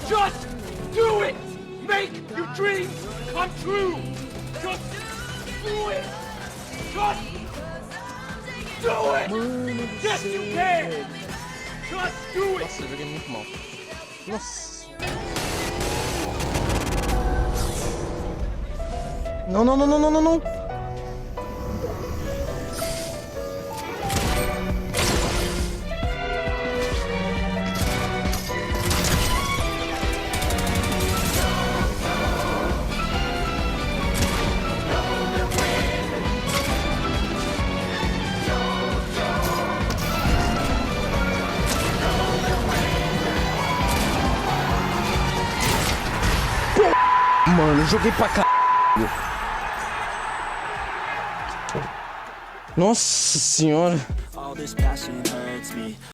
Just do it! Make your dreams come true! Just do it! Just do it! Yes, you can! Just do it! Nossa, eu joguei muito mal. Nossa. Não, não, não, não, não, não, não. Mano, eu joguei pra caralho. Nossa senhora.